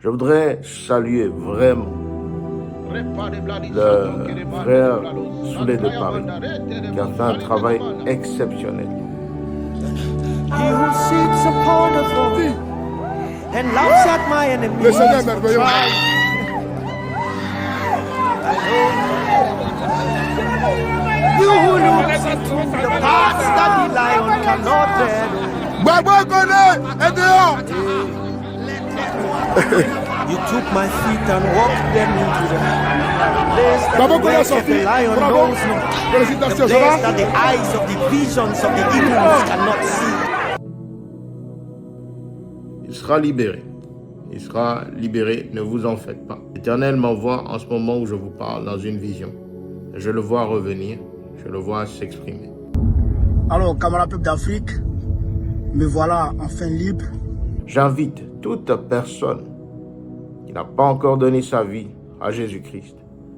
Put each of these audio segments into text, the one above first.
Je voudrais saluer vraiment le frère Soulé de Paris, qui a fait un travail exceptionnel. He who sits upon the throne and laughs at my enemies. Le Seigneur est merveilleux. You who looks into the paths that the lion cannot tread. Baba connaît, et dehors. You took my feet and walked them into the place that Baba the connaît way son of the fils. lion Bravo. knows not. The Félicitations, ça place va? that the eyes of the visions of the eagles cannot see. Il sera libéré. Il sera libéré, ne vous en faites pas. L'Éternel m'envoie en ce moment où je vous parle dans une vision. Je le vois revenir, je le vois s'exprimer. Alors, camarades peuple d'Afrique, me voilà enfin libre. J'invite toute personne qui n'a pas encore donné sa vie à Jésus-Christ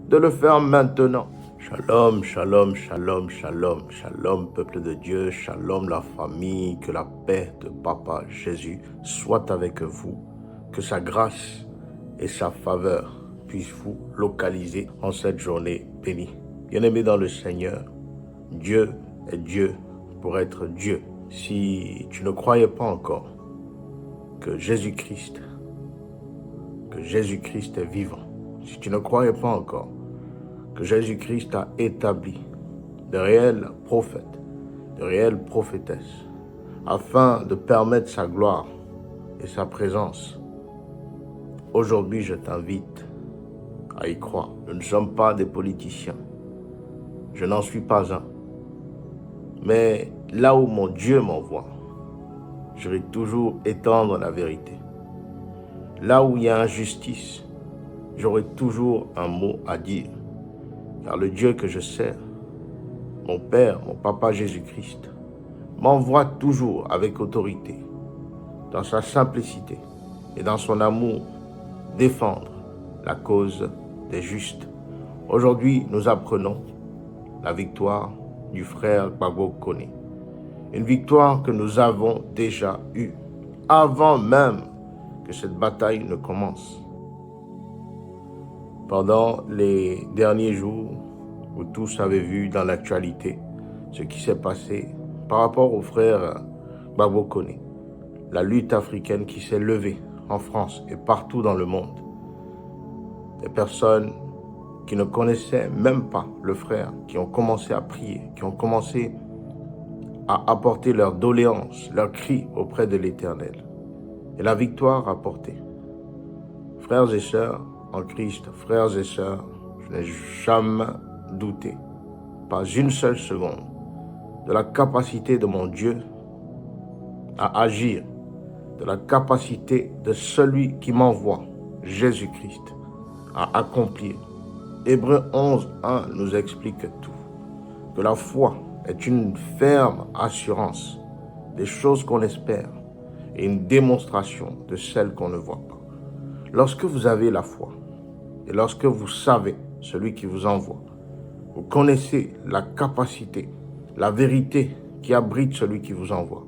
de le faire maintenant. Shalom, shalom, shalom, shalom, shalom, peuple de Dieu, shalom la famille, que la paix de Papa Jésus soit avec vous, que sa grâce et sa faveur puissent vous localiser en cette journée bénie. Bien-aimés dans le Seigneur, Dieu est Dieu pour être Dieu. Si tu ne croyais pas encore que Jésus-Christ est vivant, si tu ne croyais pas encore que Jésus-Christ a établi de réels prophètes, de réelles prophétesses, afin de permettre sa gloire et sa présence, aujourd'hui je t'invite à y croire. Nous ne sommes pas des politiciens, je n'en suis pas un, mais là où mon Dieu m'envoie, je vais toujours étendre la vérité. Là où il y a injustice, j'aurai toujours un mot à dire. Car le Dieu que je sers, mon Père, mon Papa Jésus-Christ, m'envoie toujours avec autorité, dans sa simplicité et dans son amour, défendre la cause des justes. Aujourd'hui, nous apprenons la victoire du frère Gbagbo Kone. Une victoire que nous avons déjà eue, avant même que cette bataille ne commence. Pendant les derniers jours, vous tous avez vu dans l'actualité ce qui s'est passé par rapport au frère Gbagbo Kone, la lutte africaine qui s'est levée en France et partout dans le monde. Des personnes qui ne connaissaient même pas le frère, qui ont commencé à prier, qui ont commencé à apporter leurs doléances, leurs cris auprès de l'Éternel. Et la victoire apportée. Frères et sœurs en Christ, frères et sœurs, je n'ai jamais douté, pas une seule seconde, de la capacité de mon Dieu à agir, de la capacité de celui qui m'envoie, Jésus-Christ, à accomplir. Hébreux 11:1 nous explique tout, que la foi est une ferme assurance des choses qu'on espère et une démonstration de celles qu'on ne voit pas. Lorsque vous avez la foi et lorsque vous savez celui qui vous envoie, vous connaissez la capacité, la vérité qui abrite celui qui vous envoie.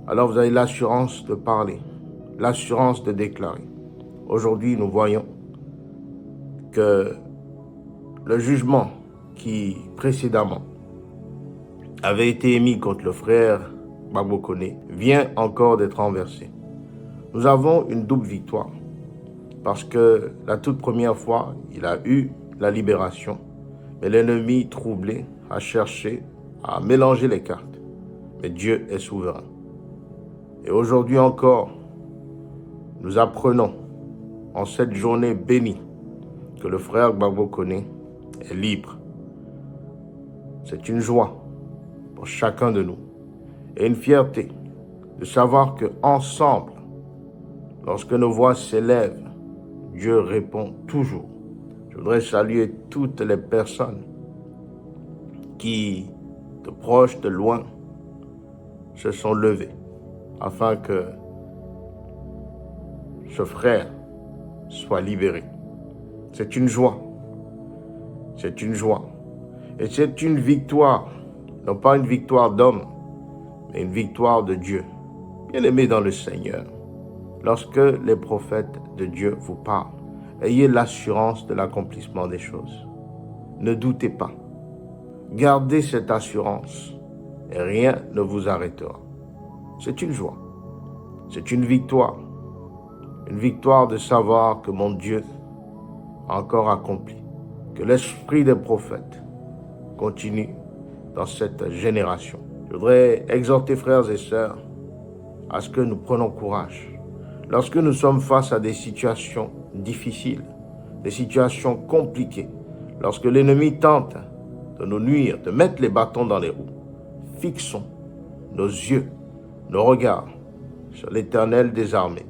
Alors vous avez l'assurance de parler, l'assurance de déclarer. Aujourd'hui, nous voyons que le jugement qui précédemment avait été émis contre le frère Gbagbo Kone vient encore d'être renversé. Nous avons une double victoire parce que la toute première fois, il a eu la libération, mais l'ennemi troublé a cherché à mélanger les cartes. Mais Dieu est souverain. Et aujourd'hui encore, nous apprenons en cette journée bénie que le frère Gbagbo Kone est libre. C'est une joie pour chacun de nous et une fierté de savoir que ensemble, lorsque nos voix s'élèvent, Dieu répond toujours. Je voudrais saluer toutes les personnes qui, de proche, de loin, se sont levées afin que ce frère soit libéré. C'est une joie. C'est une joie. Et c'est une victoire, non pas une victoire d'homme, mais une victoire de Dieu. Bien-aimés dans le Seigneur, Lorsque les prophètes de Dieu vous parlent, ayez l'assurance de l'accomplissement des choses. Ne doutez pas. Gardez cette assurance et rien ne vous arrêtera. C'est une joie. C'est une victoire. Une victoire de savoir que mon Dieu a encore accompli. Que l'esprit des prophètes continue dans cette génération. Je voudrais exhorter frères et sœurs à ce que nous prenions courage. Lorsque nous sommes face à des situations difficiles, des situations compliquées, lorsque l'ennemi tente de nous nuire, de mettre les bâtons dans les roues, fixons nos yeux, nos regards sur l'Éternel des armées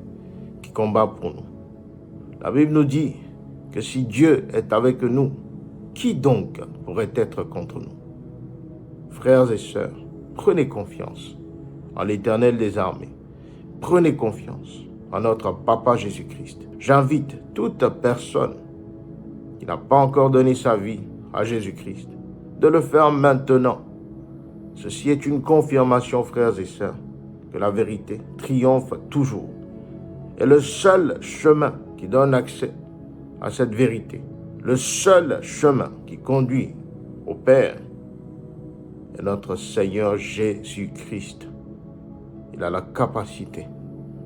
qui combat pour nous. La Bible nous dit que si Dieu est avec nous, qui donc pourrait être contre nous? Frères et sœurs, prenez confiance en l'Éternel des armées. Prenez confiance en notre Papa Jésus-Christ. J'invite toute personne qui n'a pas encore donné sa vie à Jésus-Christ de le faire maintenant. Ceci est une confirmation, frères et sœurs, que la vérité triomphe toujours. Et le seul chemin qui donne accès à cette vérité, le seul chemin qui conduit au Père, est notre Seigneur Jésus-Christ. Il a la capacité,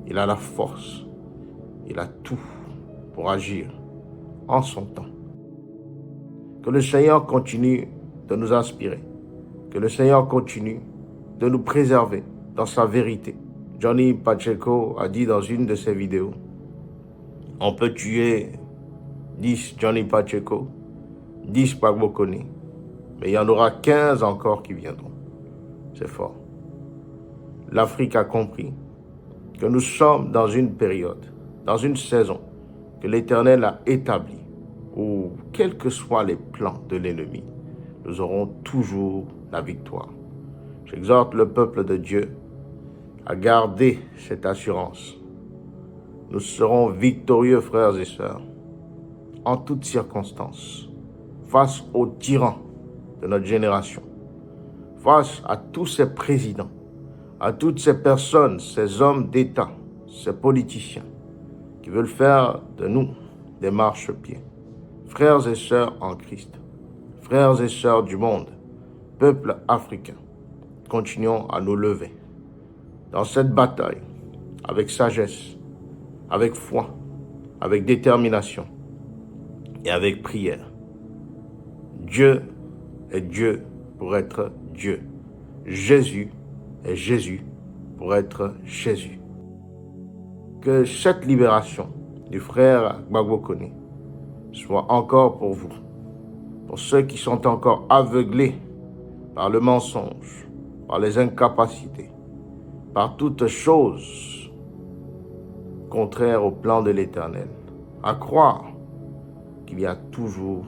il a la force, il a tout pour agir en son temps. Que le Seigneur continue de nous inspirer, que le Seigneur continue de nous préserver dans sa vérité. Johnny Pacheco a dit dans une de ses vidéos, on peut tuer 10 Johnny Pacheco, 10 Gbagbo Koné, mais il y en aura 15 encore qui viendront. C'est fort. L'Afrique a compris que nous sommes dans une période, dans une saison que l'Éternel a établie, où, quels que soient les plans de l'ennemi, nous aurons toujours la victoire. J'exhorte le peuple de Dieu à garder cette assurance. Nous serons victorieux, frères et sœurs, en toutes circonstances, face aux tyrans de notre génération, face à tous ces présidents, à toutes ces personnes, ces hommes d'État, ces politiciens qui veulent faire de nous des marchepieds. Frères et sœurs en Christ, frères et sœurs du monde, peuple africain, continuons à nous lever dans cette bataille avec sagesse, avec foi, avec détermination et avec prière. Dieu est Dieu pour être Dieu. Jésus est Jésus pour être Jésus. Que cette libération du frère Gbagbo Koné soit encore pour vous, pour ceux qui sont encore aveuglés par le mensonge, par les incapacités, par toutes choses contraires au plan de l'Éternel, à croire qu'il y a toujours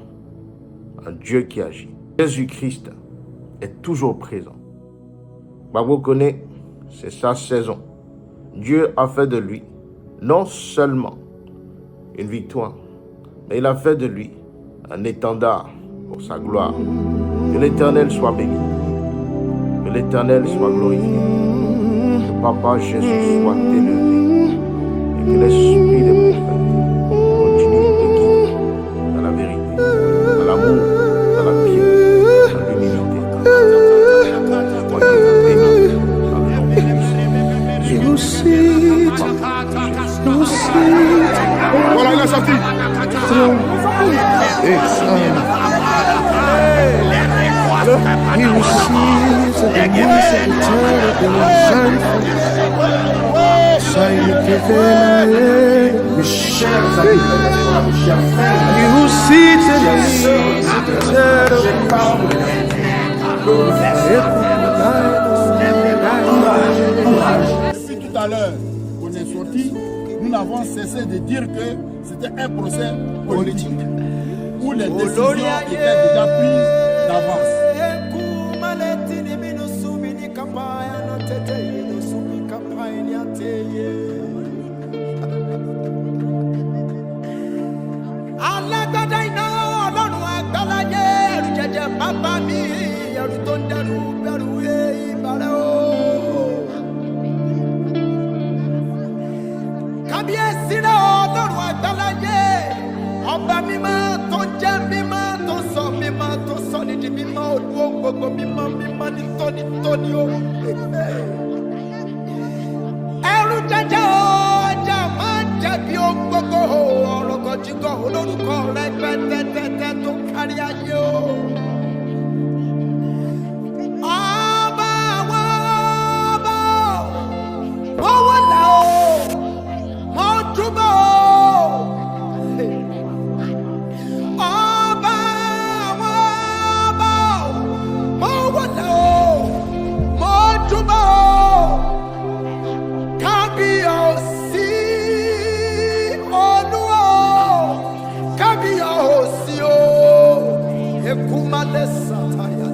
un Dieu qui agit. Jésus-Christ est toujours présent. Gbagbo Koné, c'est sa saison. Dieu a fait de lui non seulement une victoire, mais il a fait de lui un étendard pour sa gloire. Que l'Éternel soit béni, que l'Éternel soit glorifié, que Papa Jésus soit élevé et que l'Esprit des prophètes continue de guider dans la vérité, dans l'amour, dans la piété, dans l'humilité. Soyez bénis dans le nom puissant. Voilà, il a sorti. Depuis tout à l'heure, on est sorti, nous n'avons cessé de dire que c'était un procès politique où les décisions étaient déjà prises d'avance. gbogbo mímọ́ mímọ́ ní tónítóní o. Ẹrú jẹjẹ ọjà máa ń jẹ̀bi ohun gbogbo ọ̀rọ̀ kọjíkọ̀ olórúkọ rẹ pẹ́tẹ́tẹ́tẹ́ tó kárí ayé o. Ọba àwọn ọba wọ́n wọ́n là ó wọ́n túbọ̀ ó. Ọba àwọn ọba wọ́n wọ́n là ó wọ́n túbọ̀ ó. Kábíyèsí Olúwa kábíyèsí o ekumale sataya